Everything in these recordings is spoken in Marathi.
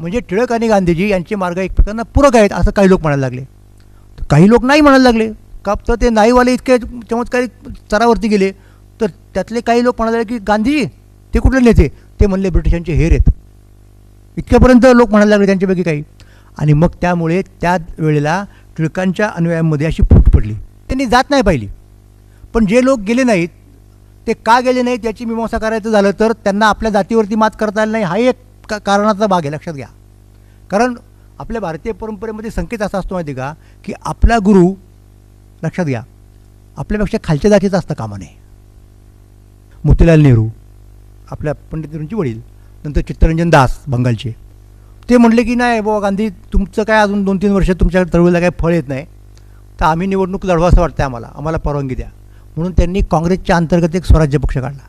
म्हणजे टिळक आणि गांधीजी यांचे मार्ग एकमेकांना पूरक आहेत असं काही लोक म्हणायला लागले. काही लोक नाही म्हणायला लागले का, तर ते नाहीवाले इतके चमत्कारिक स्तरावरती गेले. तर त्यातले काही लोक म्हणाले की गांधीजी ते कुठले नेते, ते म्हणले ब्रिटिशांचे हेर आहेत. इतक्यापर्यंत लोक म्हणायला लागले त्यांच्यापैकी काही. आणि मग त्यामुळे त्या वेळेला टिळकांच्या अनुयायांमध्ये अशी फूट पडली. त्यांनी जात नाही पाहिली. पण जे लोक गेले नाहीत ते का गेले नाहीत याची मीमांसा करायचं झालं तर त्यांना आपल्या जातीवरती मात करता आलं नाही, हा एक कारणाचा भाग आहे, लक्षात घ्या. कारण आपल्या भारतीय परंपरेमध्ये संकेत असा असतो माहिती का, की आपला गुरु, लक्षात घ्या, आपल्यापेक्षा खालच्या जातीचा असता कामा नये. मोतीलाल नेहरू आपल्या पंडित नेहरूंचे वडील, नंतर चित्तरंजन दास बंगालचे, ते म्हणले की नाही बाबा गांधी तुमचं काय अजून 2-3 वर्ष तुमच्या चळवळीला काय फळ येत नाही, तर आम्ही निवडणूक लढवा असं वाटतं आम्हाला परवानगी द्या. म्हणून त्यांनी काँग्रेसच्या अंतर्गत एक स्वराज्य पक्ष काढला.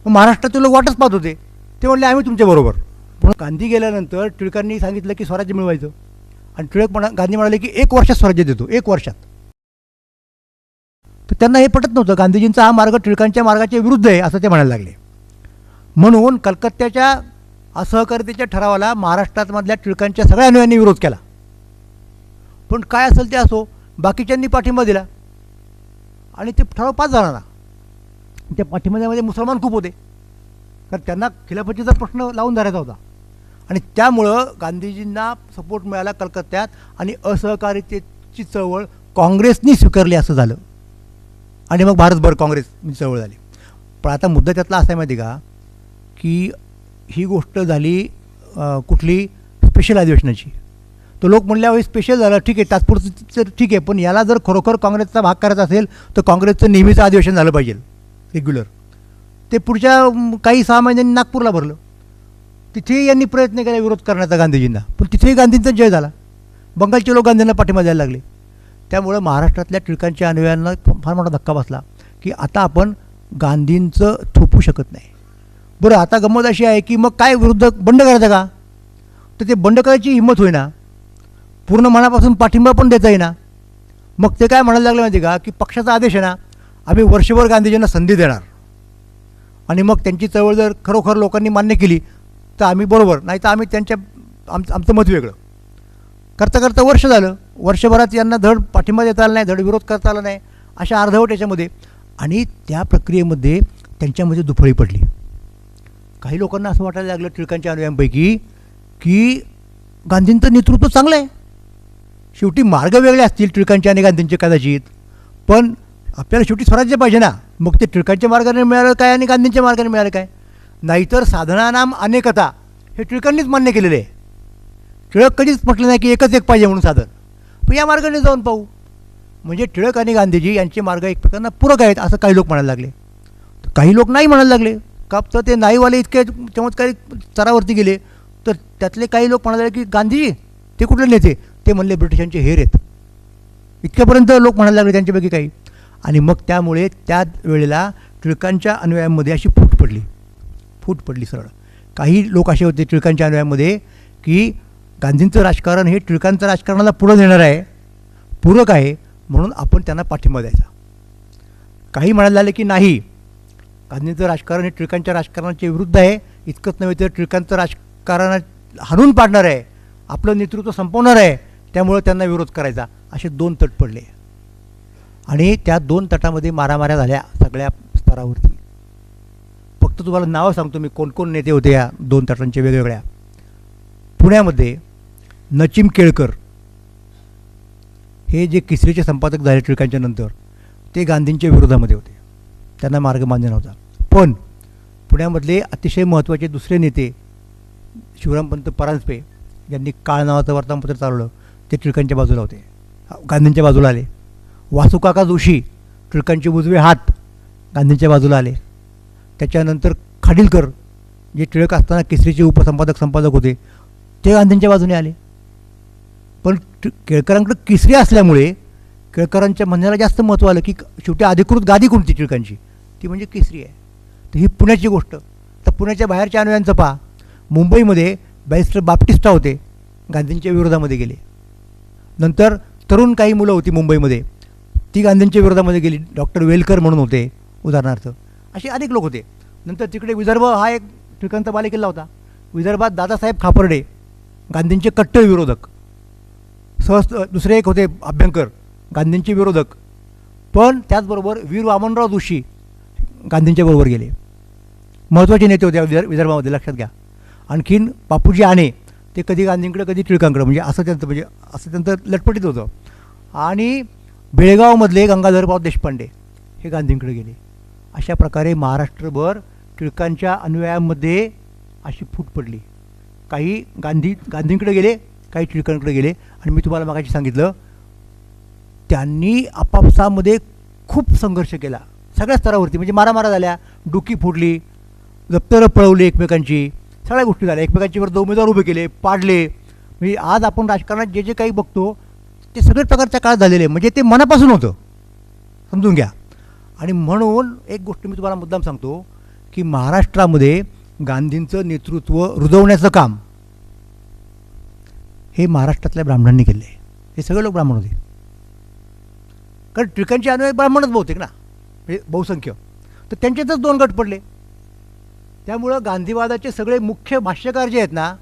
मग महाराष्ट्रातील लोक वाटच पाहत होते, ते म्हणले आम्ही तुमच्याबरोबर. पण गांधी गेल्यानंतर टिळकांनी सांगितलं की स्वराज्य मिळवायचं. आणि गांधी म्हणाले की 1 वर्षात स्वराज्य देतो, 1 वर्षात. तर त्यांना हे पटत नव्हतं. गांधीजींचा हा मार्ग टिळकांच्या मार्गाच्या विरुद्ध आहे असं ते म्हणायला लागले. म्हणून कलकत्त्याच्या असहकारितेच्या ठरावाला महाराष्ट्रामधल्या टिळकांच्या सगळ्या अनुयायांनी विरोध केला. पण काय असेल ते असो, बाकीच्यांनी पाठिंबा दिला आणि ते ठराव पास झाला ना. त्या पाठिंब्यामध्ये मुसलमान खूप होते, कारण त्यांना खिलाफतीचा प्रश्न लावून धरायचा होता. आणि त्यामुळं गांधीजींना सपोर्ट मिळाला कलकत्त्यात आणि असहकारितेची चळवळ काँग्रेसनी स्वीकारली असं झालं. आणि मग भारतभर काँग्रेसची चळवळ झाली. पण आता मुद्दा त्यातला असा आहे माहिती का, की ही गोष्ट झाली कुठली स्पेशल अधिवेशनाची. तर लोक म्हणल्यावर स्पेशल झालं ठीक आहे, तात्पुरतं ठीक आहे, पण याला जर खरोखर काँग्रेसचा भाग करायचा असेल तर काँग्रेसचं नेहमीचं अधिवेशन झालं पाहिजे रेग्युलर. ते पुढच्या काही 6 महिन्यांनी नागपूरला भरलं. तिथेही यांनी प्रयत्न केला विरोध करण्याचा गांधीजींना, पण तिथेही गांधींचा जय झाला. बंगालचे लोक गांधींना पाठिंबा द्यायला लागले. त्यामुळं महाराष्ट्रातल्या टिळकांच्या अनुयायांना फार मोठा धक्का बसला की आता आपण गांधींचं थोपू शकत नाही. बरं, आता गंमत अशी आहे की मग काय विरुद्ध बंड करायचं का, तर ते बंड करायची हिंमत होईना, पूर्ण मनापासून पाठिंबा पण देता येईना. मग ते काय म्हणायला लागले माहिती का, की पक्षाचा आदेश आहे ना, आम्ही वर्षभर गांधीजींना संधी देणार आणि मग त्यांची चळवळ जर खरोखर लोकांनी मान्य केली तर आम्ही बरोबर, नाही तर आम्ही आमचं मत वेगळं. करता करता वर्ष झालं. वर्षभरात यांना धड पाठिंबा देता आला नाही, धड विरोध करता आला नाही, अशा अर्धवट याच्यामध्ये. आणि त्या प्रक्रियेमध्ये त्यांच्यामध्ये दुफळी पडली. काही लोकांना असं वाटायला लागलं टिळकांच्या अनुयायांपैकी की गांधींचं नेतृत्व चांगलं आहे. शेवटी मार्ग वेगळे असतील टिळकांचे आणि गांधींचे कदाचित, पण आपल्याला शेवटी स्वराज्य पाहिजे ना. मग ते टिळकांच्या मार्गाने मिळालं काय आणि गांधींच्या मार्गाने मिळालं काय. नाहीतर साधनानाम अनेकता हे टिळकांनीच मान्य केलेलं आहे. टिळक कधीच म्हटलं नाही की एकच एक पाहिजे म्हणून साधन. पण या मार्गाने जाऊन पाहू. म्हणजे टिळक आणि गांधीजी यांचे मार्ग एकमेकांना पूरक आहेत असं काही लोक म्हणायला लागले. काही लोक नाही म्हणायला लागले का, तर ते नाहीवाले इतके चमत्कारिक स्तरावरती गेले. तर त्यातले काही लोक म्हणाले की गांधीजी ते कुठले नेते, ते म्हणले ब्रिटिशांचे हेर आहेत. इतक्यापर्यंत लोक म्हणायला लागले त्यांच्यापैकी काही. आणि मग त्यामुळे त्या वेळेला टिळकांच्या अनुयायांमध्ये अशी फूट पडली सरळ. काही लोक असे होते टिळकांच्या अनुयायांमध्ये की गांधींचं राजकारण हे टिळकांचं राजकारणाला पुढं नेणार आहे, पूरक आहे, म्हणून आपण त्यांना पाठिंबा द्यायचा. काही म्हणायला लागले की नाही, गांधींचं राजकारण हे टिळकांच्या राजकारणाच्या विरुद्ध आहे. इतकंच नव्हे तर टिळकांचं राजकारण हाणून पाडणार आहे, आपलं नेतृत्व संपवणार आहे, त्यामुळं त्यांना विरोध करायचा. असे 2 तट पडले. आणि त्या 2 तटामध्ये मारामाऱ्या झाल्या सगळ्या स्तरावरती. फक्त तुम्हाला नावं सांगतो मी कोण कोण नेते होते या 2 तटांचे वेगवेगळ्या. पुण्यामध्ये नचिम केळकर हे जे केसरीचे संपादक झाले टिळकांच्या नंतर, ते गांधींच्या विरोधामध्ये होते. त्यांना मार्ग मान्य नव्हता. पण पुण्यामधले अतिशय महत्त्वाचे दुसरे नेते शिवरामपंत परांजपे यांनी काळ नावाचं वर्तमानपत्र चालवलं, ते टिळकांच्या बाजूला होते, गांधींच्या बाजूला आले. वासुकाका जोशी टिळकांचे उजवे हात गांधींच्या बाजूला आले. त्याच्यानंतर खाडिलकर जे टिळक असताना केसरीचे संपादक होते, ते गांधींच्या बाजूने आले. पण केळकरांकडे केसरी असल्यामुळे केळकरांच्या म्हणण्याला जास्त महत्त्व आलं की शेवटी अधिकृत गादी कोणती टिळकांची, ती म्हणजे केसरी आहे. तर ही पुण्याची गोष्ट. तर पुण्याच्या बाहेरच्या अनुयायांचं पहा. मुंबईमध्ये बॅरिस्टर बाप्टिस्टा होते, गांधींच्या विरोधामध्ये गेले. नंतर तरुण काही मुलं होती मुंबईमध्ये, ती गांधींच्या विरोधामध्ये गेली. डॉक्टर वेलकर म्हणून होते उदाहरणार्थ. असे अनेक लोक होते. नंतर तिकडे विदर्भ हा एक टिळकांचा बालेकिल्ला होता. विदर्भात दादासाहेब खापर्डे गांधींचे कट्टर विरोधक, सहज दुसरे एक होते अभ्यंकर, गांधींचे विरोधक, पण त्याचबरोबर वीर वामनराव जोशी गांधींच्या बरोबर गेले. महत्त्वाचे नेते होते विदर्भामध्ये, लक्षात घ्या. आणखीन बापूजी आणे, ते कधी गांधींकडे कधी टिळकांकडे, म्हणजे असं त्यांचं लटपटीत होतं. आणि बेळगावमधले गंगाधरराव देशपांडे हे गांधींकडे गेले. अशा प्रकारे महाराष्ट्रभर टिळकांच्या अनुयायांमध्ये अशी फूट पडली. काही गांधींकडे गेले, काही टिळकांकडे गेले. आणि मी तुम्हाला मागाशी सांगितलं, त्यांनी आपापसामध्ये खूप संघर्ष केला सगळ्या स्तरावरती. म्हणजे मारामारा झाल्या, डुकी फोडली, दप्तरं पळवली एकमेकांची, सगळ्या गोष्टी झाल्या. एकमेकांची विरुद्ध उमेदवार उभे केले, पाडले. म्हणजे आज आपण राजकारणात जे जे काही बघतो ते सगळ्या प्रकारच्या काळात झालेले, म्हणजे ते मनापासून होतं, समजून घ्या. आणि म्हणून एक गोष्ट मी तुम्हाला मुद्दाम सांगतो की महाराष्ट्रामध्ये गांधींचं नेतृत्व रुजवण्याचं काम हे महाराष्ट्रातल्या ब्राह्मणांनी केलं आहे. हे सगळे लोक ब्राह्मण होते, कारण टिळकांचे अनुयायी ब्राह्मणच बहुतेक ना, म्हणजे बहुसंख्य. तर त्यांच्यातच 2 गट पडले. त्यामुळं गांधीवादाचे सगळे मुख्य भाष्यकार जे आहेत ना,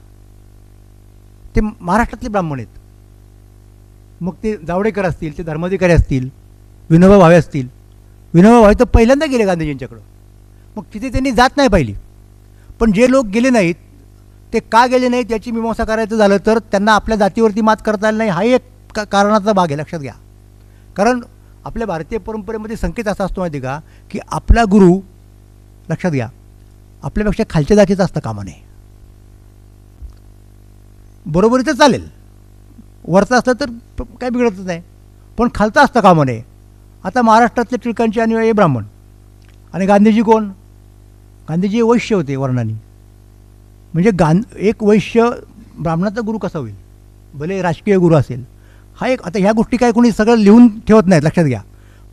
ते महाराष्ट्रातले ब्राह्मण आहेत. मग ते जावडेकर असतील, ते धर्माधिकारी असतील, विनोबा भावे असतील. विनोबा भावे तर पहिल्यांदा गेले गांधीजींच्याकडं, मग तिथे त्यांनी जात नाही पाहिली. पण जे लोक गेले नाहीत ते का गेले नाहीत याची मीमांसा करायचं झालं तर त्यांना आपल्या जातीवरती मात करता आलं नाही, हा एक कारणाचा भाग आहे, लक्षात घ्या. कारण आपल्या भारतीय परंपरेमध्ये संकेत असा असतो माहिती का, की आपला गुरु, लक्षात घ्या, आपल्यापेक्षा खालच्या जातीचा असतं कामा नये. बरोबरीचं चालेल, वरचं असलं तर काय बिघडतच नाही, पण खालचं असतं कामा नये. आता महाराष्ट्रातले टिळकांचे अनुयायी ब्राह्मण, आणि गांधीजी कोण? गांधीजी वैश्य होते वर्णानी. म्हणजे एक वैश्य ब्राह्मणाचा गुरु कसा होईल, भले राजकीय गुरु असेल. हा एक, आता ह्या गोष्टी काय कोणी सगळं लिहून ठेवत नाहीत, लक्षात घ्या.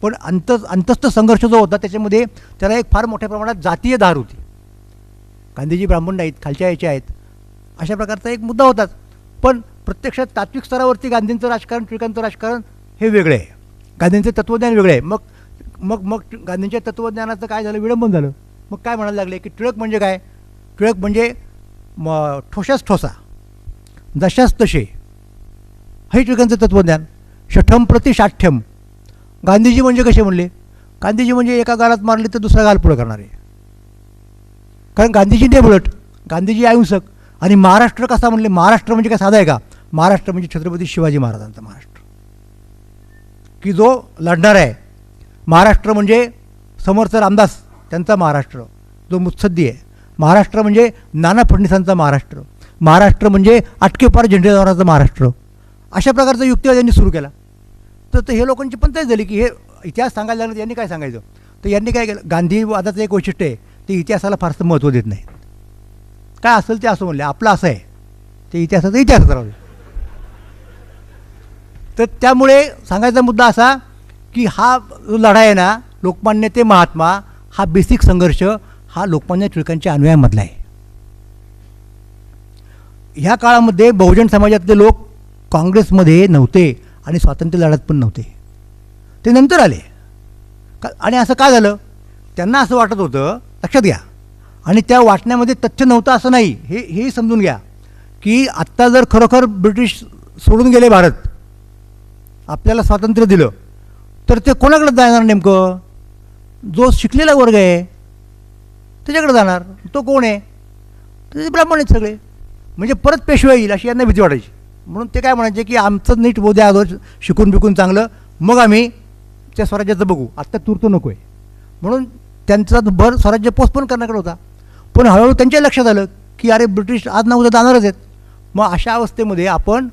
पण अंतस्थ संघर्ष जो होता त्याच्यामध्ये त्याला एक फार मोठ्या प्रमाणात जातीय धार होती. गांधीजी ब्राह्मण नाहीत, खालच्या याचे आहेत, अशा प्रकारचा एक मुद्दा होताच. पण प्रत्यक्षात तात्विक स्तरावरती गांधींचं राजकारण, टिळकांचं राजकारण हे वेगळे आहे. गांधींचं तत्त्वज्ञान वेगळे आहे. मग मग मग गांधींच्या तत्त्वज्ञानाचं काय झालं, विडंबन झालं. मग काय म्हणायला लागले की टिळक म्हणजे काय, टिळक म्हणजे ठोसाच ठोसा, जशाच तसे, हे टिळकांचं तत्त्वज्ञान. शठम प्रति शाठ्यम. गांधीजी म्हणजे कसे म्हणले, गांधीजी म्हणजे एका गालात मारले तर दुसरा गाल पुढं करणारे. कारण गांधीजी डेबलट, गांधीजी अहिंसक. आणि महाराष्ट्र कसा म्हणले, महाराष्ट्र म्हणजे काय साधा आहे का, महाराष्ट्र म्हणजे छत्रपती शिवाजी महाराजांचा महाराष्ट्र, की जो लढणार आहे. महाराष्ट्र म्हणजे समर्थ रामदास त्यांचा महाराष्ट्र जो मुत्सद्दी आहे. महाराष्ट्र म्हणजे नाना फडणवीसांचा महाराष्ट्र. महाराष्ट्र म्हणजे आटकेपार झेंडेदाराचा महाराष्ट्र. अशा प्रकारचा युक्तिवाद यांनी सुरू केला. तर हे लोकांची पंचायत झाली की हे इतिहास सांगायला लागलं, यांनी काय सांगायचं. तर यांनी काय केलं, गांधीवादाचं एक वैशिष्ट्य आहे, ते इतिहासाला फारसं महत्त्व देत नाही. काय असेल ते असं म्हणले, आपलं असं आहे, ते इतिहासाचा इतिहास राहू. तर त्यामुळे सांगायचा मुद्दा असा की हा लढा आहे ना, लोकमान्य ते महात्मा, हा बेसिक संघर्ष हा लोकमान्य टिळकांच्या अनुयायांमधला आहे. ह्या काळामध्ये बहुजन समाजातले लोक काँग्रेसमध्ये नव्हते आणि स्वातंत्र्य लढ्यात पण नव्हते, ते नंतर आले. आणि असं का झालं, त्यांना असं वाटत होतं, लक्षात घ्या. आणि त्या वाटण्यामध्ये तथ्य नव्हतं असं नाही, हेही समजून घ्या की आत्ता जर खरोखर ब्रिटिश सोडून गेले भारत, आपल्याला स्वातंत्र्य दिलं, तर ते कोणाकडे जाणार, नेमकं जो शिकलेला वर्ग आहे त्याच्याकडे जाणार. तो कोण आहे, तर ते ब्राह्मण आहेत सगळे. म्हणजे परत पेशवा येईल अशी यांना भीती वाटायची. म्हणून ते काय म्हणायचे की आमचं नीट होऊ द्या, अगोदर शिकून बिकून चांगलं, मग आम्ही त्या स्वराज्याचं बघू, आत्ता तूर्त नको आहे. म्हणून त्यांचा भर स्वराज्य पोस्टपोन करण्याकडे होता. पण हळूहळू त्यांच्या लक्षात आलं की अरे ब्रिटिश आज ना उद्या जाणारच आहेत. मग अशा अवस्थेमध्ये आपण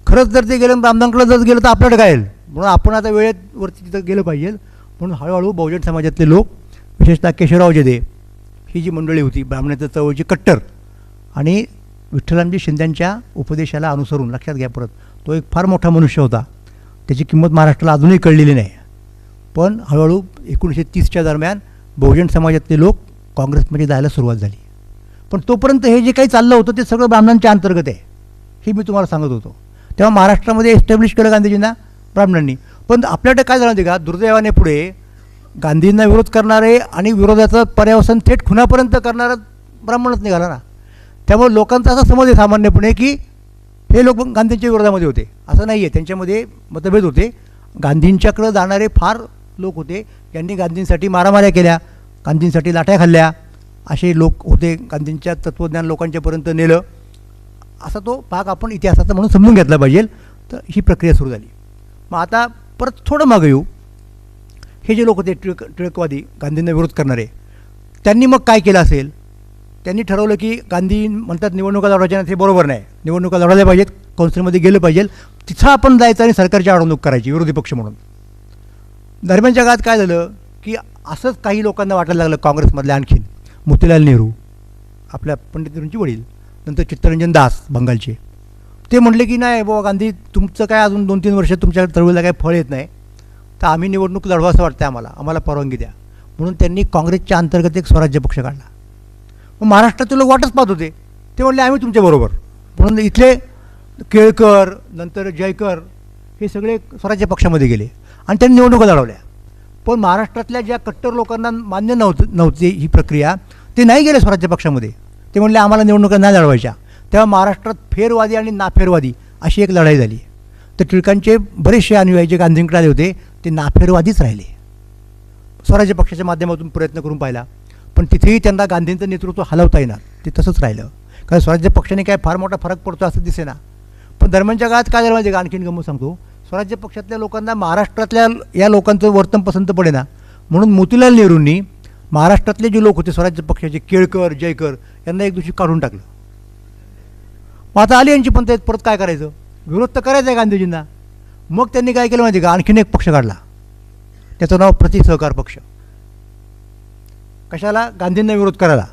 खरंच जर ते गेलं, ब्राह्मणांकडे जर गेलं तर आपल्याकडे काय येईल, म्हणून आपण आता वेळेवरती तिथं गेलं पाहिजे. म्हणून हळूहळू बहुजन समाजातले लोक, विशेषतः केशवराव जेदे ही जी मंडळी होती ब्राह्मणाच्या चळवळीची कट्टर, आणि विठ्ठलरामजी शिंद्यांच्या उपदेशाला अनुसरून, लक्षात घ्या परत, तो एक फार मोठा मनुष्य होता, त्याची किंमत महाराष्ट्राला अजूनही कळलेली नाही. पण हळूहळू 1930च्या दरम्यान बहुजन समाजातले लोक काँग्रेसमध्ये जायला सुरुवात झाली. पण तोपर्यंत हे जे काही चाललं होतं ते सगळं ब्राह्मणांच्या अंतर्गत आहे, हे मी तुम्हाला सांगत होतो. तेव्हा महाराष्ट्रामध्ये एस्टॅब्लिश केलं गांधीजींना ब्राह्मणांनी. पण आपल्याकडे काय झालं ते का, दुर्दैवाने पुढे गांधींना विरोध करणारे आणि विरोधाचं पर्यावसन थेट खुनापर्यंत करणारा ब्राह्मणच निघाला ना. त्यामुळे लोकांचा असा समज आहे सामान्यपणे की हे लोक गांधींच्या विरोधामध्ये होते असं नाही आहे, त्यांच्यामध्ये मतभेद होते. गांधींच्याकडं जाणारे फार लोक होते, ज्यांनी गांधींसाठी मारामाऱ्या केल्या, गांधींसाठी लाट्या खाल्ल्या, असे लोक होते. गांधींच्या तत्त्वज्ञान लोकांच्यापर्यंत नेलं, असा तो भाग आपण इतिहासाचा म्हणून समजून घेतला पाहिजे. तर ही प्रक्रिया सुरू झाली. मग आता परत थोडं मागं येऊ. हे जे लोक होते टिळकवादी, गांधींना विरोध करणारे, त्यांनी मग काय केलं असेल? त्यांनी ठरवलं की गांधी म्हणतात निवडणुका लढवायच्या, ते बरोबर नाही, निवडणुका लढवल्या पाहिजेत, कौन्सिलमध्ये गेलं पाहिजे, तिथं आपण जायचं आणि सरकारची अडवणूक करायची विरोधी पक्ष म्हणून. दरम्यानच्या काळात काय झालं की असंच काही लोकांना वाटायला लागलं, काँग्रेसमधल्या आणखीन मोतीलाल नेहरू, आपल्या पंडित नेहरूंचे वडील, नंतर चित्तरंजन दास बंगालचे, ते म्हटले की नाही बाबा गांधी, तुमचं काय अजून 2-3 वर्ष तुमच्या चळवळीला काय फळ येत नाही, तर आम्ही निवडणूक लढवा असं वाटतं आम्हाला परवानगी द्या. म्हणून त्यांनी काँग्रेसच्या अंतर्गत एक स्वराज्य पक्ष काढला. मग महाराष्ट्रातील लोक वाटच पाहत होते, ते म्हणले आम्ही तुमच्याबरोबर. म्हणून इथले केळकर, नंतर जयकर, हे सगळे स्वराज्य पक्षामध्ये गेले आणि त्यांनी निवडणुका लढवल्या. पण महाराष्ट्रातल्या ज्या कट्टर लोकांना मान्य नव्हती ही प्रक्रिया, ते नाही गेले स्वराज्य पक्षामध्ये. ते म्हणले आम्हाला निवडणुका नाही लढवायच्या. तेव्हा महाराष्ट्रात फेरवादी आणि नाफेरवादी अशी एक लढाई झाली. तर टिळकांचे बरेचसे अनुयायी जे गांधींकडे आले होते ते नाफेरवादीच राहिले. स्वराज्य पक्षाच्या माध्यमातून प्रयत्न करून पाहिला, पण तिथेही त्यांना गांधींचं नेतृत्व हलवता येणार, ते तसंच राहिलं. कारण स्वराज्य पक्षाने काय फार मोठा फरक पडतो असं दिसेना. पण दरम्यानच्या काळात काय झालं माहिती का, आणखीन गमत सांगतो. स्वराज्य पक्षातल्या लोकांना महाराष्ट्रातल्या या लोकांचं वर्तन पसंत पडेना, म्हणून मोतीलाल नेहरूंनी महाराष्ट्रातले जे लोक होते स्वराज्य पक्षाचे, केळकर, जयकर, यांना एक दिवशी काढून टाकलं. मग आता आली यांची पंचायत, परत काय करायचं, विरोध तर करायचा आहे गांधीजींना. मग त्यांनी काय केलं माहिती का, आणखीन एक पक्ष काढला, त्याचं नाव प्रतिसहकार पक्ष. कशाला? गांधींना विरोध करायला.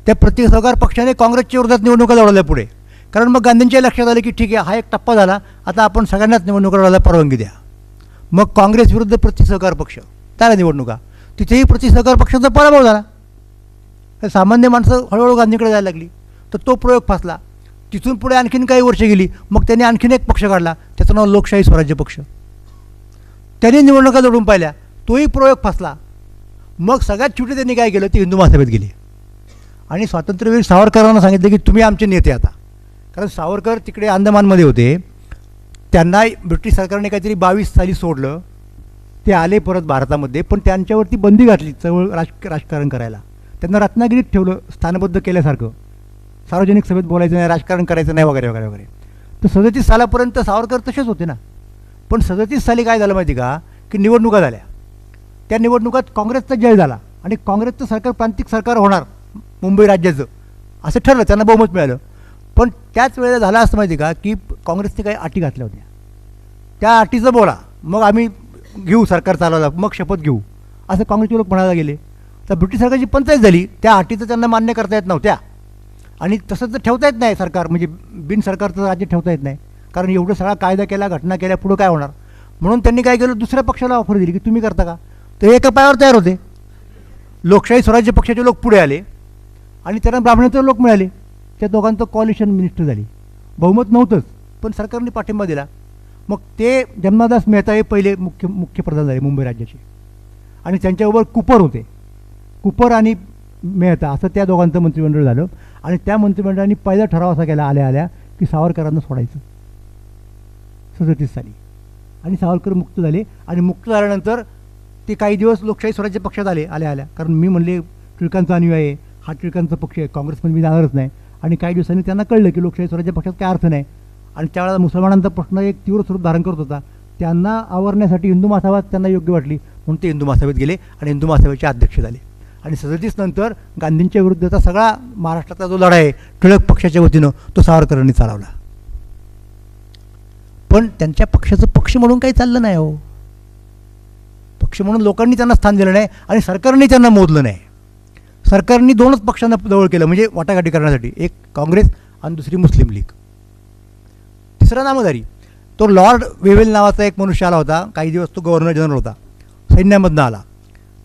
त्या प्रतिसहकार पक्षाने काँग्रेसच्या विरोधात निवडणुका लढवल्या पुढे. कारण मग गांधींच्या लक्षात आलं की ठीक आहे, हा एक टप्पा झाला, आता आपण सगळ्यांनाच निवडणुका लढवायला परवानगी द्या. मग काँग्रेस विरुद्ध प्रतिसहकार पक्ष त्याला निवडणुका, तिथेही प्रतिसहकार पक्षाचा पराभव झाला. सामान्य माणसं हळूहळू गांधींकडे जायला लागली, तर तो प्रयोग फासला. तिथून पुढे आणखीन काही वर्ष गेली, मग त्यांनी आणखीन एक पक्ष काढला, त्याचं नाव लोकशाही स्वराज्य पक्ष. त्यांनी निवडणुका लढवून पाहिल्या, तोही प्रयोग फासला. मग सगळ्यात शेवटी त्यांनी काय केलं, ते हिंदू महासभेत गेले आणि स्वातंत्र्यवीर सावरकरांना सांगितलं की तुम्ही आमचे नेते आता. कारण सावरकर तिकडे अंदमानमध्ये होते, त्यांना ब्रिटिश सरकारने काहीतरी 22 साली सोडलं, ते आले परत भारतामध्ये, पण त्यांच्यावरती बंदी घातली चळवळ राजकारण करायला. त्यांना रत्नागिरीत ठेवलं, स्थानबद्ध केल्यासारखं, सार्वजनिक सभेत बोलायचं नाही, राजकारण करायचं नाही, वगैरे वगैरे वगैरे. तर 37 सालापर्यंत सावरकर तसेच होते ना. पण 37 साली काय झालं माहिती का, की निवडणुका झाल्या. त्या निवडणुकात काँग्रेसचा जय झाला आणि काँग्रेसचं सरकार प्रांतिक सरकार होणार मुंबई राज्याचं असं ठरलं, त्यांना बहुमत मिळालं. पण त्याच वेळेला झालं असं माहिती का, की काँग्रेसने काही अटी घातल्या होत्या. त्या अटीचं बोला, मग आम्ही घेऊ सरकार चालवायला, मग शपथ घेऊ, असं काँग्रेसचे लोक म्हणायला गेले. तर ब्रिटिश सरकारची पंचायत झाली, त्या अटीचं त्यांना मान्य करता येत नव्हत्या. आणि तसंच तर ठेवता येत नाही सरकार, म्हणजे बिन सरकारचं राज्य ठेवता येत नाही, कारण एवढं सगळा कायदा केला, घटना केल्या, पुढं काय होणार. म्हणून त्यांनी काय केलं, दुसऱ्या पक्षाला ऑफर दिली की तुम्ही करता का. तर एका पायावर तयार होते. लोकशाही स्वराज्य पक्षाचे लोक पुढे आले आणि त्यांना ब्राह्मणाचे लोक मिळाले. त्या दोघांचं कॉलिशन मिनिस्टर झाली. बहुमत नव्हतंच, पण सरकारने पाठिंबा दिला. मग ते जमनादास मेहता हे पहिले मुख्य प्रधान झाले मुंबई राज्याचे, आणि त्यांच्याबरोबर कुपर होते. कुपर आणि मेहता असं त्या दोघांचं मंत्रिमंडळ झालं. आणि त्या मंत्रिमंडळाने पहिला ठराव असा केला आल्या की सावरकरांना सोडायचं 37 साली. आणि सावरकर मुक्त झाले. आणि मुक्त झाल्यानंतर ते काही दिवस लोकशाही स्वराज्य पक्षात आल्या, कारण मी म्हणले टिळकांचा अनुयायी आहे, हा टिळकांचा पक्ष आहे, काँग्रेसमध्ये मी जाणारच नाही. आणि काही दिवसांनी त्यांना कळलं की लोकशाही स्वराज्य पक्षात काय अर्थ नाही. आणि त्यावेळेला मुसलमानांचा प्रश्न एक तीव्र स्वरूप धारण करत होता. त्यांना आवरण्यासाठी हिंदू महासभा त्यांना योग्य वाटली, म्हणून ते हिंदू महासभेत गेले आणि हिंदू महासभेचे अध्यक्ष झाले. आणि 37 नंतर गांधींच्या विरुद्धचा सगळा महाराष्ट्राचा जो लढा आहे टिळक पक्षाच्या वतीनं, तो सावरकरांनी चालवला. पण त्यांच्या पक्षाचं पक्ष म्हणून काही चाललं नाही हो. पक्ष म्हणून लोकांनी त्यांना स्थान दिलं नाही आणि सरकारने त्यांना मोजलं नाही. सरकारने 2च पक्षांना जवळ केलं, म्हणजे वाटाघाटी करण्यासाठी, एक काँग्रेस आणि दुसरी मुस्लिम लीग. तिसरा नामधारी तो लॉर्ड वेव्हेल नावाचा एक मनुष्य आला होता. काही दिवस तो गव्हर्नर जनरल होता, सैन्यामधनं आला.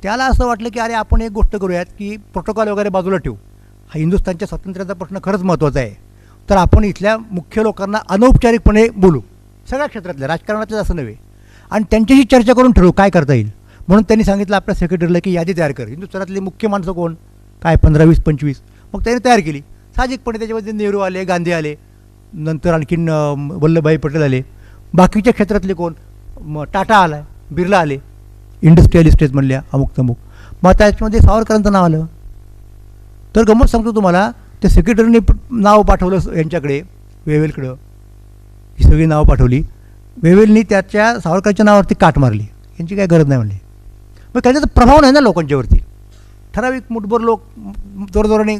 त्याला असं वाटलं की अरे आपण एक गोष्ट करूयात की प्रोटोकॉल वगैरे बाजूला ठेवू, हा हिंदुस्थानच्या स्वातंत्र्याचा प्रश्न खरंच महत्त्वाचा आहे, तर आपण इथल्या मुख्य लोकांना अनौपचारिकपणे बोलू, सगळ्या क्षेत्रातल्या, राजकारणातलं असं नव्हे, आणि त्यांच्याशी चर्चा करून ठरवू काय करता येईल. म्हणून त्यांनी सांगितलं आपल्या सेक्रेटरीला की यादी तयार कर, हिंदुस्थानातले मुख्य माणसं कोण, काय 15, 20, 25. मग त्यांनी तयार केली. साहजिकपणे त्याच्यामध्ये नेहरू आले, गांधी आले, नंतर आणखीन वल्लभभाई पटेल आले, बाकीच्या क्षेत्रातले कोण, टाटा आला आहे, बिर्ला आले, इंडस्ट्रियल इस्टेट म्हणल्या अमुक तमुक. मग त्याच्यामध्ये सावरकरांचं नाव आलं. तर गंमत सांगतो तुम्हाला, त्या सेक्रेटरीने नाव पाठवलं यांच्याकडे, वेवेलकडं. ही सगळी नावं पाठवली. वेवेलनी त्याच्या सावरकरांच्या नावावरती काट मारली, यांची काय गरज नाही म्हणली. मग त्याचा प्रभाव नाही ना लोकांच्यावरती. ठराविक मुठभर लोक जोरजोराने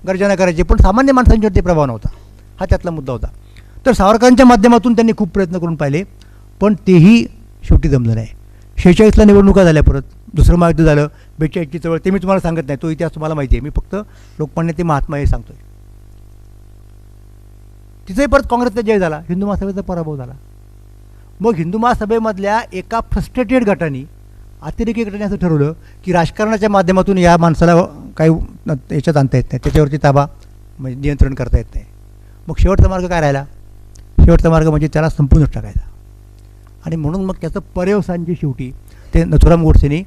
गर्जना करायचे, पण सामान्य माणसांच्यावरती प्रभाव नव्हता. हा त्यातला मुद्दा होता. तर सावरकरांच्या माध्यमातून त्यांनी खूप प्रयत्न करून पाहिले, पण तेही शेवटी जमलं नाही. 46ला निवडणुका झाल्या, परत दुसरं महायुद्ध झालं, 42ची चळवळ, ते मी तुम्हाला सांगत नाही, तो इतिहास तुम्हाला माहिती आहे. मी फक्त लोकमान्य ते महात्मा हे सांगतोय. तिथेही परत काँग्रेसचा जय झाला, हिंदू महासभेचा पराभव झाला. मग हिंदू महासभेमधल्या एका फ्रस्ट्रेटेड गटाने, अतिरेकी गटाने असं ठरवलं की राजकारणाच्या माध्यमातून या माणसाला काही याच्यात आणता येत नाही, त्याच्यावरती ताबा म्हणजे नियंत्रण करता येत नाही. मग शेवटचा मार्ग काय राहिला? शेवटचा मार्ग म्हणजे त्याला संपूर्णच टाकायचा. आणि म्हणून मग त्याचं पर्यवसांची शेवटी ते नथुराम गोडसेने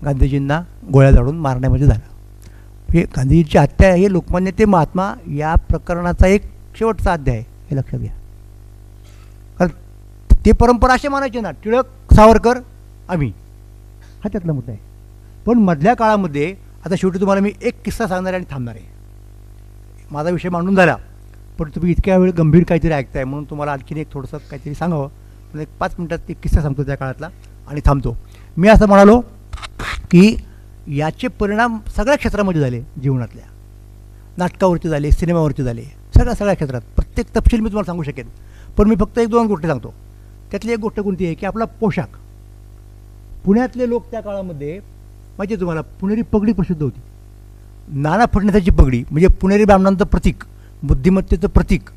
गांधीजींना गोळ्या झाडून मारण्यामध्ये झालं. हे गांधीजीची हत्या हे लोकमान्य ते महात्मा या प्रकरणाचा एक शेवटचा अध्याय आहे, हे लक्षात घ्या. कारण ते परंपरा असे मानायचे ना, टिळक, सावरकर, आम्ही, हा त्यातला मुद्दा आहे. पण मधल्या काळामध्ये आता शेवटी तुम्हाला मी एक किस्सा सांगणार आहे आणि थांबणार आहे. माझा विषय मांडून झाला, पण तुम्ही इतक्या वेळ गंभीर काहीतरी ऐकताय म्हणून तुम्हाला आणखीन एक थोडंसं काहीतरी सांगावं. पण एक 5 मिनटात एक किस्सा सांगतो त्या काळातला आणि थांबतो. मी असं म्हणालो की याचे परिणाम सगळ्या क्षेत्रामध्ये झाले, जीवनातल्या, नाटकावरती झाले, सिनेमावरती झाले, सगळ्या क्षेत्रात. प्रत्येक तपशील मी तुम्हाला सांगू शकेन, पण मी फक्त 1-2 गोष्टी सांगतो. त्यातली एक गोष्ट कोणती आहे की आपला पोशाख. पुण्यातले लोक त्या काळामध्ये, माहिती आहे तुम्हाला, पुणेरी पगडी प्रसिद्ध होती. नाना फडणवीसाची पगडी म्हणजे पुणेरी ब्राह्मणांचं प्रतीक, बुद्धिमत्तेचं प्रतीक,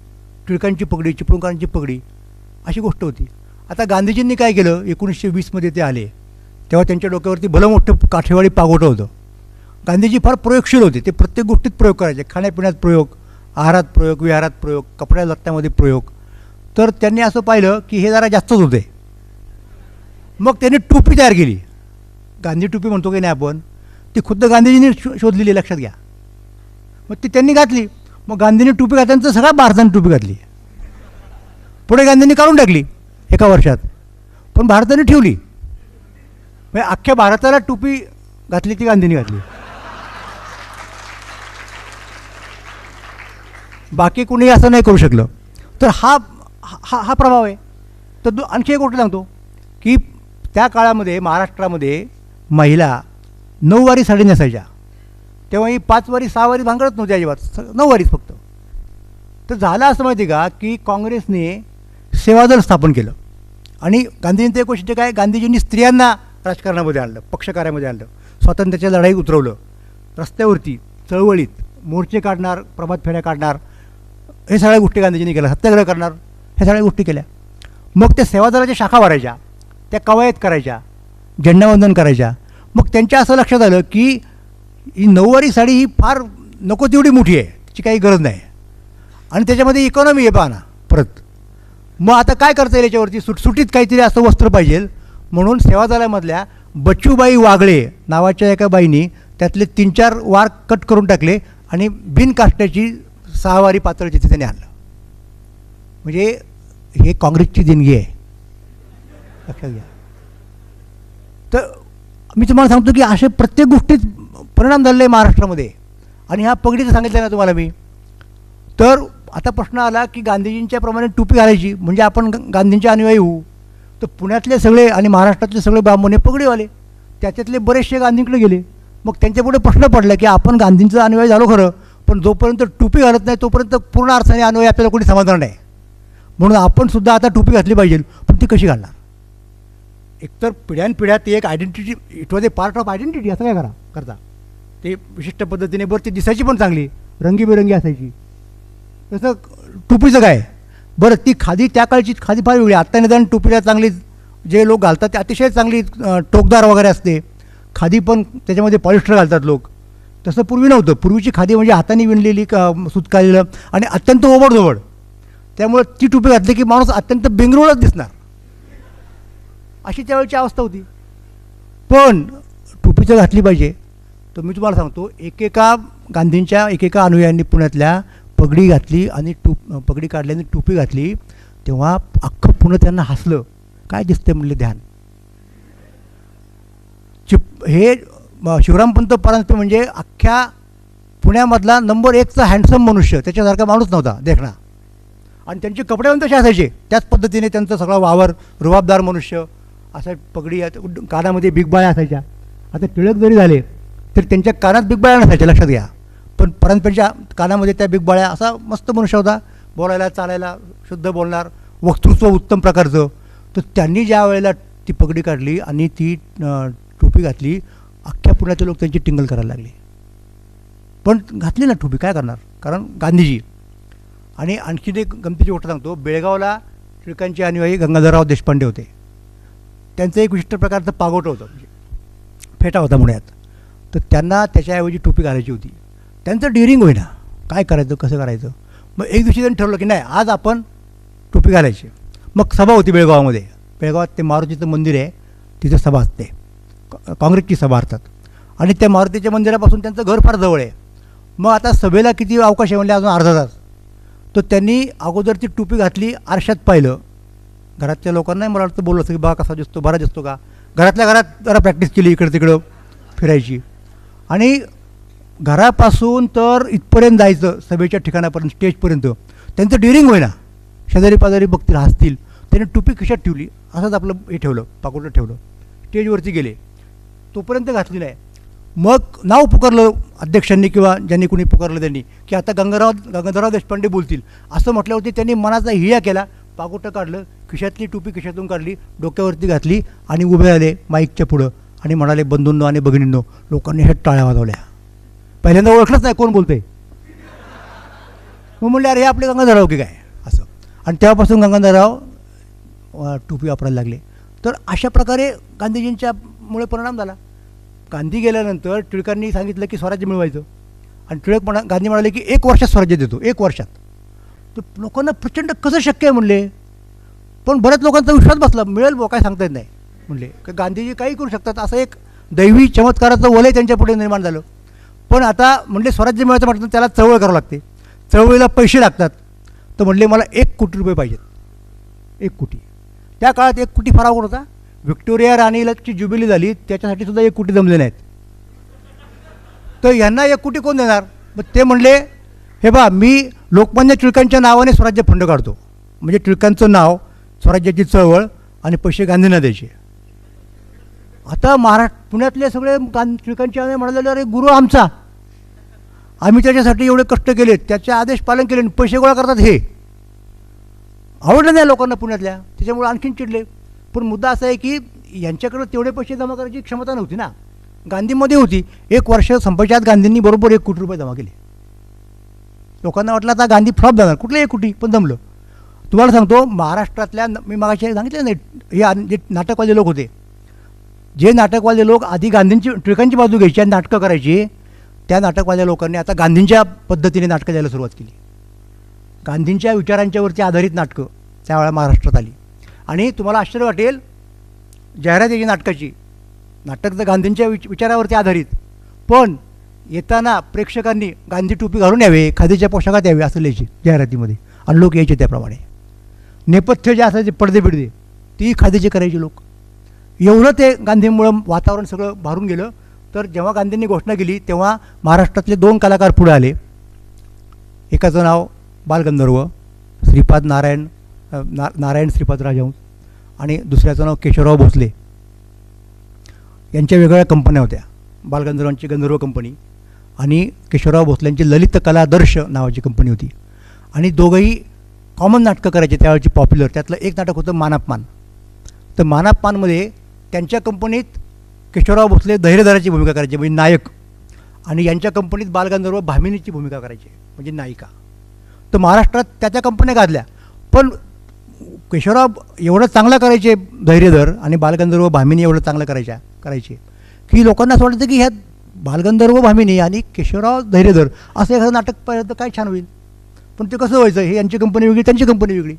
टिळकांची पगडी, चिपळूणकरांची पगडी, अशी गोष्ट होती. आता गांधीजींनी काय केलं, 1920मध्ये ते आले तेव्हा त्यांच्या डोक्यावरती भलं मोठं काठेवाडी पागोटं होतं. गांधीजी फार प्रयोगशील होते, ते प्रत्येक गोष्टीत प्रयोग करायचे, खाण्यापिण्यात प्रयोग, आहारात प्रयोग, विहारात प्रयोग, कपड्या लत्त्यामध्ये प्रयोग. तर त्यांनी असं पाहिलं की हे जरा जास्तच होते. मग त्यांनी टोपी तयार केली, गांधी टोपी म्हणतो की नाही आपण, ती खुद्द गांधीजींनी शोधलेली, लक्षात घ्या. मग ती त्यांनी घातली. मग गांधींनी टोपी घातल्यानंतर सगळ्या भारताने टोपी घातली. पुढे गांधींनी काढून टाकली एका वर्षात, पण भारताने ठेवली. म्हणजे अख्ख्या भारताला टोपी घातली ती गांधींनी घातली, बाकी कोणी असं नाही करू शकलं. तर हा हा हा प्रभाव आहे. तर आणखी एक गोष्ट सांगतो की त्या काळामध्ये महाराष्ट्रामध्ये महिला 9 वारी साडी नेसायच्या. तेव्हा ही 5 वारी 6 वारी भांगडत नव्हती अजिबात, 9 वारीच फक्त. तर झालं असं माहिती का की काँग्रेसने सेवादल स्थापन केलं आणि गांधीजींचं एक वैशिष्ट्य काय, गांधीजींनी स्त्रियांना राजकारणामध्ये आणलं, पक्षकार्यामध्ये आणलं, स्वातंत्र्याच्या लढाईत उतरवलं, रस्त्यावरती चळवळीत मोर्चे काढणार, प्रभात फेऱ्या काढणार, हे सगळ्या गोष्टी गांधीजींनी केल्या, सत्याग्रह करणार, ह्या सगळ्या गोष्टी केल्या. मग त्या सेवादलाच्या शाखा भरायच्या, त्या कवायत करायच्या, झेंडावंदन करायच्या. मग त्यांच्या असं लक्षात आलं की ही 9 वारी साडी ही फार नको तेवढी मोठी आहे, तिची काही गरज नाही, आणि त्याच्यामध्ये इकॉनॉमी आहे पाहा ना परत. मग आता काय करता येईल याच्यावरती, सुटसुटीत काहीतरी असं वस्त्र पाहिजे. म्हणून सेवादलामधल्या बच्चूबाई वागळे नावाच्या एका बाईनी त्यातले 3-4 वार कट करून टाकले आणि बिनकास्ट्याची 6 वारी पातळ तिथे त्याने आणलं. म्हणजे हे काँग्रेसची देणगी आहे, लक्षात घ्या. तर मी तुम्हाला सांगतो की असे प्रत्येक गोष्टीत परिणाम झालेले आहे महाराष्ट्रामध्ये. आणि ह्या पगडीचं सांगितलं ना तुम्हाला मी. तर आता प्रश्न आला की गांधीजींच्या प्रमाणे टोपी घालायची म्हणजे आपण गांधींचे अनुयायी होऊ. तर पुण्यातले सगळे आणि महाराष्ट्रातले सगळे ब्राह्मण हे पगडीवाले, त्याच्यातले बरेचसे गांधींकडे गेले. मग त्यांच्यापुढे प्रश्न पडला की आपण गांधींचं अनुयायी झालो खरं, पण जोपर्यंत टोपी घालत नाही तोपर्यंत पूर्ण अर्थाने अनुयायी आपल्याला कोणी समजणार नाही. म्हणून आपण सुद्धा आता टोपी घातली पाहिजे, पण ती कशी घालणार? एकतर पिढ्यानपिढ्या ती एक identity, it was a part of identity. असं काय करता ते विशिष्ट पद्धतीने, बरं ती दिसायची पण चांगली, रंगीबेरंगी असायची. तसं टोपीचं काय, बरं ती खादी, त्या काळची खादी फार वेगळी. आत्ता निदान टोपीला चांगली जे लोक घालतात ते अतिशय चांगली टोकदार वगैरे असते. खादी पण त्याच्यामध्ये पॉलिस्टर घालतात लोक, तसं पूर्वी नव्हतं. पूर्वीची खादी म्हणजे हाताने विणलेली, सुतकालेलं आणि अत्यंत ओबडधोबड. त्यामुळे ती टोपी घातली की माणूस अत्यंत बेंगरूळच दिसणार, अशी त्यावेळची अवस्था होती. पण टोपीचं घातली पाहिजे. तर मी तुम्हाला सांगतो, एकेका गांधींच्या एकेका अनुयायांनी पुण्यातल्या पगडी घातली आणि पगडी काढल्याने टोपी घातली, तेव्हा अख्खं पुणं त्यांना हसलं. काय दिसतंय म्हणले ध्यान. हे शिवरामपंत परांजपे म्हणजे अख्ख्या पुण्यामधला नंबर 1चा हँडसम मनुष्य, त्याच्यासारखा माणूस नव्हता देखणा. आणि त्यांचे कपडे पण तसे असायचे, त्याच पद्धतीने त्यांचा सगळा वावर, रुबाबदार मनुष्य, असं पगडी, कानामध्ये बिगबाळ्या असायच्या. आता टिळक जरी झाले तरी त्यांच्या कानात बिगबाळ्या नसायच्या, लक्षात घ्या. पण परांजपेच्या कानामध्ये त्या बिगबाळ्या. असा मस्त मनुष्य होता, बोलायला चालायला शुद्ध बोलणार, वक्तृत्व उत्तम प्रकारचं. तर त्यांनी ज्या वेळेला ती पगडी काढली आणि ती टोपी घातली, अख्ख्या पुण्याचे लोक त्यांची टिंगल करायला लागले. पण घातली ना टोपी, काय करणार, कारण गांधीजी. आणि आणखीन एक गमतीची गोष्ट सांगतो. बेळगावला टिळकांचे अनुयायी गंगाधरराव देशपांडे होते. त्यांचं एक विशिष्ट प्रकारचं पागोटं होतं, म्हणजे फेटा होता मुळ्यात. तर त्यांना त्याच्याऐवजी टोपी घालायची होती. त्यांचं डिअरिंग होईना, काय करायचं, कसं करायचं. मग एक दिवशी त्यांनी ठरवलं की नाही, आज आपण टोपी घालायची. मग सभा होती बेळगावामध्ये. बेळगावात ते मारुतीचं मंदिर आहे, तिथे सभा असते, काँग्रेसची सभा अर्थात. आणि त्या मारुतीच्या मंदिरापासून त्यांचं घर फार जवळ आहे. मग आता सभेला किती अवकाश आहे म्हणले, अजून अर्धा तास. तर त्यांनी अगोदर ती टोपी घातली, आरशात पाहिलं. घरातल्या लोकांनाही मला वाटतं बोललं असतं की बा कसा दिसतो, बरा दिसतो का. घरातल्या घरात जरा प्रॅक्टिस केली, इकडं तिकडं फिरायची. आणि घरापासून तर इथपर्यंत जायचं, सभेच्या ठिकाणापर्यंत, स्टेजपर्यंत. त्यांचं डिअरिंग होईना. शेजारी पाजारी बघतील, हसतील. त्याने टोपी खिशात ठेवली, असंच आपलं हे ठेवलं, पाकोटं ठेवलं. स्टेजवरती गेले, तोपर्यंत घातली नाही. मग नाव पुकारलं अध्यक्षांनी किंवा ज्यांनी कुणी पुकारलं त्यांनी, की आता गंगाधरराव देशपांडे बोलतील. असं म्हटल्यावरती त्यांनी मनाचा हिया केला, पाकोटं काढलं, खिशातली टोपी खिशातून काढली, डोक्यावरती घातली आणि उभे आले माईकच्या पुढं आणि म्हणाले, बंधूंनो आणि भगिनींनो. लोकांनी हे टाळ्या वाजवल्या. पहिल्यांदा ओळखलंच नाही कोण बोलतंय. मग म्हणले, अरे हे आपले गंगाधरराव की काय, असं. आणि तेव्हापासून गंगाधरराव टोपी वापरायला लागले. तर अशा प्रकारे गांधीजींच्यामुळे परिणाम झाला. गांधी गेल्यानंतर टिळकांनी सांगितलं की स्वराज्य मिळवायचं. आणि गांधी म्हणाले की 1 वर्षात स्वराज्य देतो, 1 वर्षात. तर लोकांना प्रचंड कसं शक्य आहे म्हणले. पण बऱ्याच लोकांचा विश्वास बसला, मिळेल बो, काय सांगता येत नाही म्हणले. की गांधीजी काही करू शकतात, असं एक दैवी चमत्काराचं वलय त्यांच्या पुढे निर्माण झालं. पण आता म्हणले स्वराज्य मिळवायचं म्हटलं त्याला चळवळ करावं लागते, चळवळीला पैसे लागतात. तर म्हणले मला 1 कोटी रुपये पाहिजेत, 1 कोटी. त्या काळात 1 कोटी फार अवघड होता. व्हिक्टोरिया राणीची जुबिली झाली, त्याच्यासाठी सुद्धा 1 कोटी जमले नाहीत. तर यांना 1 कोटी कोण देणार. मग ते म्हणले, हे बा, मी लोकमान्य टिळकांच्या नावाने स्वराज्य फंड काढतो. म्हणजे टिळकांचं नाव, स्वराज्याची चळवळ आणि पैसे गांधींना द्यायचे. आता पुण्यातले सगळे टिळकांचे म्हणाले, अरे गुरु आमचा, आम्ही त्याच्यासाठी एवढे कष्ट केले, त्याचे आदेश पालन केले, पैसे गोळा करतात, हे आवडलं नाही लोकांना पुण्यातल्या. त्याच्यामुळे आणखीन चिडले. पण मुद्दा असा आहे की यांच्याकडं तेवढे पैसे जमा करायची क्षमता नव्हती ना, गांधीमध्ये होती. 1 वर्ष संपायच्या आत गांधींनी बरोबर 1 कोटी रुपये जमा केले. लोकांना वाटलं आता गांधी फ्लॉप जाणार, कुठलं 1 कोटी, पण जमलं. तुम्हाला सांगतो, महाराष्ट्रातल्या, मी मागाशी सांगितलं नाही, हे जे नाटकवाले लोक होते, जे नाटकवाले लोक आधी टिळकांची बाजू घ्यायची आणि नाटकं करायची, त्या नाटकवाल्या लोकांनी आता गांधींच्या पद्धतीने नाटकं द्यायला सुरुवात केली. गांधींच्या विचारांच्यावरती आधारित नाटकं त्यावेळेला महाराष्ट्रात आली. आणि तुम्हाला आश्चर्य वाटेल, जाहिरात याची नाटकाची, नाटक तर गांधींच्या विचारावरती आधारित, पण येताना प्रेक्षकांनी गांधी टोपी घालून यावे, खादीच्या पोशाखात यावे असं लिहायची जाहिरातीमध्ये. आणि लोक यायचे त्याप्रमाणे. नेपथ्य जे असायचे, पडदे बिडदे, ती खादीचे करायचे लोक. एवढं ते गांधींमुळं वातावरण सगळं भारून गेलं. तर जेव्हा गांधींनी घोषणा केली तेव्हा महाराष्ट्रातले 2 कलाकार पुढे आले. एकाचं नाव बालगंधर्व श्रीपाद नारायण श्रीपाद राजहंस आणि दुसऱ्याचं नाव केशवराव भोसले. यांच्या वेगवेगळ्या कंपन्या होत्या. बालगंधर्वांची गंधर्व कंपनी आणि केशवराव भोसल्यांची ललित कलादर्श नावाची कंपनी होती. आणि दोघंही कॉमन नाटकं करायचे त्यावेळची पॉप्युलर. त्यातलं एक नाटक होतं मानापमान. तर मानापमानमध्ये त्यांच्या कंपनीत केशवराव भोसले धैर्यधराची भूमिका करायची म्हणजे नायक, आणि यांच्या कंपनीत बालगंधर्व भामिनीची भूमिका करायची म्हणजे नायिका. तर महाराष्ट्रात त्या कंपन्या गाजल्या. पण केशवराव एवढं चांगलं करायचे धैर्यधर आणि बालगंधर्व भामिनी एवढं चांगलं करायचे की लोकांना असं वाटायचं की ह्या बालगंधर्व भामिनी आणि केशवराव धैर्यधर असं एखादं नाटक पाहिलं तर काय छान होईल. पण ते कसं व्हायचं, हे यांची कंपनी वेगळी त्यांची कंपनी वेगळी.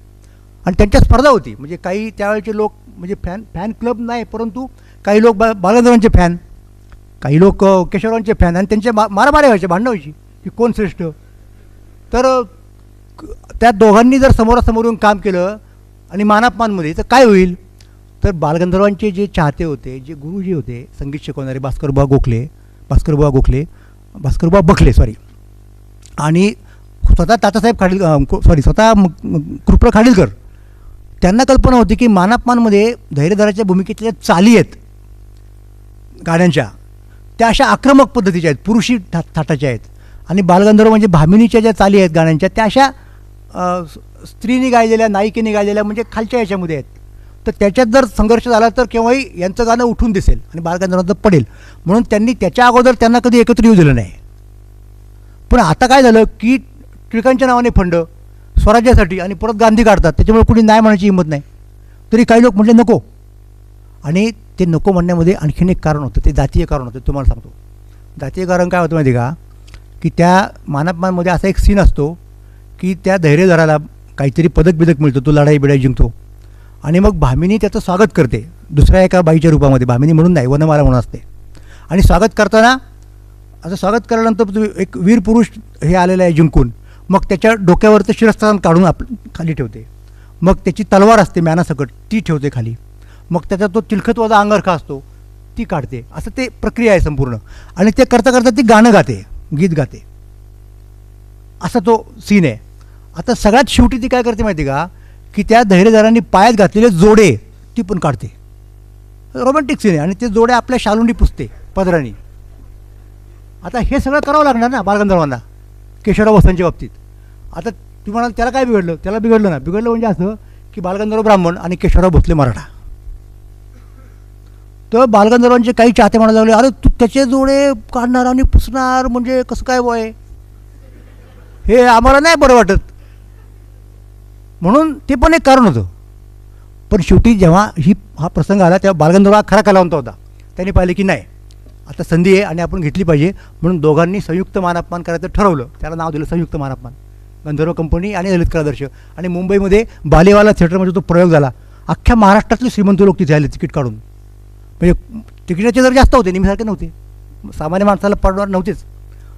आणि त्यांच्या स्पर्धा होती. म्हणजे काही त्यावेळेचे लोक म्हणजे फॅन क्लब नाही, परंतु काही लोक बालगंधर्वांचे फॅन, काही लोक केशवरावांचे फॅन, आणि त्यांचे मारामारी व्हायचे, भांडणं व्हायची की कोण श्रेष्ठ. तर त्या दोघांनी जर समोरासमोर येऊन काम केलं आणि मानापमानमध्ये तर काय होईल? तर बालगंधर्वांचे जे चाहते होते, जे गुरुजी होते संगीत शिकवणारे भास्करबुवा बखले आणि स्वतः तात्यासाहेब स्वतः कृपा खाडीलकर, त्यांना कल्पना होती की मानापमानमध्ये धैर्यधराच्या भूमिकेतल्या चाली आहेत गाण्यांच्या, त्या अशा आक्रमक पद्धतीच्या आहेत, पुरुषी थाटाच्या आहेत. आणि बालगंधर्व म्हणजे भामिनीच्या ज्या चाली आहेत गाण्यांच्या, त्या अशा स्त्रीने गायलेल्या, नायिकेने गायलेल्या म्हणजे खालच्या याच्यामध्ये आहेत. तर त्याच्यात जर संघर्ष झाला तर केव्हाही यांचं गाणं उठून दिसेल आणि बालगंधर्वांचं पडेल, म्हणून त्यांनी त्याच्या अगोदर त्यांना कधी एकत्र येऊ दिलं नाही. पण आता काय झालं की टिळकांच्या नावाने फंड स्वराज्यासाठी आणि परत गांधी काढतात, त्याच्यामुळे कुणी नाही म्हणायची हिंमत नाही. तरी काही लोक म्हटले नको, आणि ते नको म्हणण्यामध्ये आणखीन एक कारण होतं, ते जातीय कारण होतं. तुम्हाला सांगतो जातीय कारण काय होतं माहिती का, की त्या मानापमानमध्ये असा एक सीन असतो की त्या धैर्यधराला काहीतरी पदक मिळतं, तो लढाई बिडाई जिंकतो, आणि मग भामिनी त्याचं स्वागत करते दुसऱ्या एका बाईच्या रूपामध्ये, भामिनी म्हणून नाही, वनमाला म्हणून असते. आणि स्वागत करताना असं स्वागत केल्यानंतर एक वीर पुरुष हे आलेलं आहे जिंकून, मग त्याच्या डोक्यावरचं शिरस्थान काढून खाली ठेवते, मग त्याची तलवार असते म्यानासकट ती ठेवते खाली, मग त्याचा तो तिलखतवादा अंगरखा असतो ती काढते. असं ते प्रक्रिया आहे संपूर्ण. आणि ते करता करता ती गाणं गाते, गीत गाते, असा तो सीन आहे. आता सगळ्यात शेवटी ती काय करते माहिती का, की त्या धैर्यधरांनी पायात घातलेले जोडे ती पण काढते. रोमॅन्टिक सीन आहे. आणि ते जोडे आपल्या शालुंडी पुसते पदरानी. आता हे सगळं करावं लागणार ना बालगंधर्वांना केशवराव भोसलेंच्या बाबतीत. आता तुम्ही म्हणाल त्याला काय बिघडलं, त्याला बिघडलं ना, बिघडलं म्हणजे असं की बालगंधर्व ब्राह्मण आणि केशवराव भोसले मराठा. तर बालगंधर्वांचे काही चाहते म्हणायला लागले, अरे तू त्याचे जोडे काढणार आणि पुसणार म्हणजे कसं काय बॉय, हे आम्हाला नाही बरं वाटत. म्हणून ते पण एक कारण होतं. पण शेवटी जेव्हा हा प्रसंग आला तेव्हा बालगंधर्व हा खरा कलावंत होता. त्यांनी पाहिलं की नाही आता संधी आहे आणि आपण घेतली पाहिजे, म्हणून दोघांनी संयुक्त मानापमान करायचं ठरवलं. त्याला नाव दिलं संयुक्त मानापमान, गंधर्व कंपनी आणि ललित कलादर्श. आणि मुंबईमध्ये बालेवाला थिएटरमध्ये तो प्रयोग झाला. अख्ख्या महाराष्ट्रातले श्रीमंत लोक तिथे आले तिकीट काढून. म्हणजे तिकिटाचे दर जास्त होते, नेहमीसारखे नव्हते, सामान्य माणसाला पडणार नव्हतेच.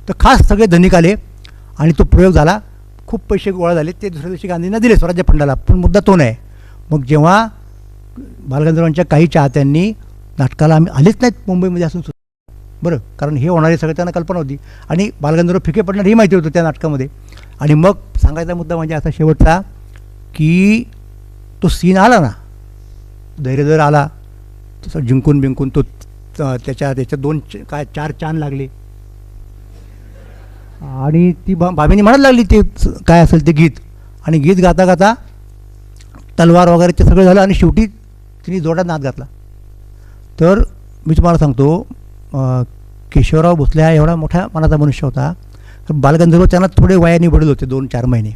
तर खास सगळे धनिक आले आणि तो प्रयोग झाला. खूप पैसे गोळा झाले, ते दुसऱ्या दिवशी गांधींना दिले स्वराज्य फंडाला. पण मुद्दा तो नाही. मग जेव्हा बालगंधर्वांच्या काही चाहत्यांनी नाटकाला आम्ही आलेच नाहीत मुंबईमध्ये असून सुद्धा, बरं, कारण हे होणारे सगळं त्यांना कल्पना होती आणि बालगंधर्व फिके पडणार ही माहिती होतं त्या नाटकामध्ये. आणि मग सांगायचा मुद्दा म्हणजे असा शेवटचा की तो सीन आला ना, धैर्यधर आला तसं जिंकून बिंकून तो त्याच्या दोन काय 4 चान लागले आणि ती भामिनी म्हणायला लागली ते काय असेल ते गीत. आणि गीत गाता गाता तलवार वगैरे ते सगळं झालं आणि शेवटी तिने जोरात नाद घातला. तर मी तुम्हाला सांगतो केशवराव भोसले हा एवढा मोठ्या मनाचा मनुष्य होता. तर बालगंधर्व त्यांना थोडे वयाने वडील होते, 2-4 महिने.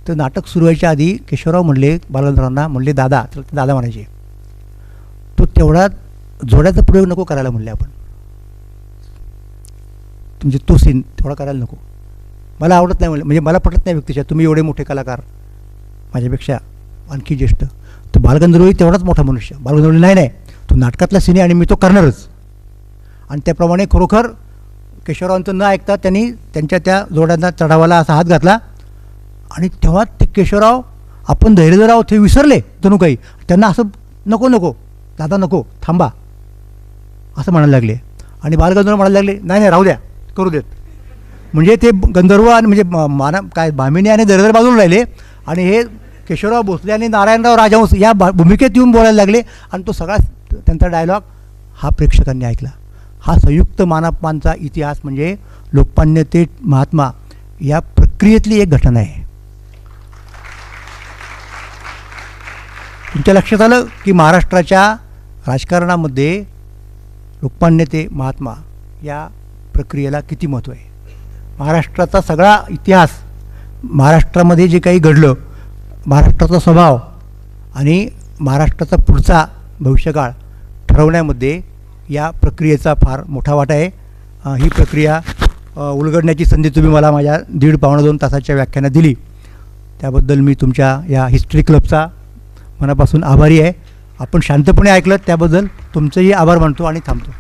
तर नाटक सुरू व्हायच्या आधी केशवराव म्हणले बालगंधर्वांना, म्हणले दादा, तर ते दादा म्हणायचे, तो तेवढा जोड्याचा प्रयोग नको करायला म्हणले आपण, म्हणजे तो सीन तेवढा करायला नको, मला आवडत नाही म्हणले, म्हणजे मला पटत नाही व्यक्तिशः, तुम्ही एवढे मोठे कलाकार माझ्यापेक्षा आणखी ज्येष्ठ. तो बालगंधर्वही तेवढाच मोठा मनुष्य. बालगंधर्व नाही, तो नाटकातला सीन आहे आणि मी तो करणारच. आणि त्याप्रमाणे खरोखर केशवरावांचं न ऐकता त्यांनी त्यांच्या त्या जोड्यांना चढावाला असा हात घातला. आणि तेव्हा ते केशवराव आपण धैर्यधर आहोत हे विसरले जणू काही. त्यांना असं नको दादा नको, थांबा असं म्हणायला लागले. आणि बालगंधर्व म्हणायला लागले नाही राहू द्या, करू देत. म्हणजे ते गंधर्व आणि म्हणजे भामिनी आणि धैर्यधर बाजूला राहिले आणि हे केशवराव भोसले आणि नारायणराव राजहंस या भूमिकेत येऊन बोलायला लागले. आणि तो सगळा त्यांचा डायलॉग हा प्रेक्षकांनी ऐकला. हा संयुक्त मानापमानचा इतिहास म्हणजे लोकमान्य ते महात्मा या प्रक्रियेतली एक घटना आहे. तुमच्या लक्षात आलं की महाराष्ट्राच्या राजकारणामध्ये लोकमान्य ते महात्मा या प्रक्रियेला किती महत्त्व आहे. महाराष्ट्राचा सगळा इतिहास, महाराष्ट्रामध्ये जे काही घडलं, महाराष्ट्राचा स्वभाव आणि महाराष्ट्राचा पुढचा भविष्यकाळ ठरवण्यामध्ये या प्रक्रियेचा फार मोठा वाटा आहे. ही प्रक्रिया उलगडण्याची संधी तुम्ही मला माझ्या 1.5-2 तासाच्या व्याख्यानात दिली, त्याबद्दल मी तुमच्या या हिस्ट्री क्लबचा मनापासून आभारी आहे. आपण शांतपणे ऐकलं त्याबद्दल तुमचंही आभार मानतो आणि थांबतो.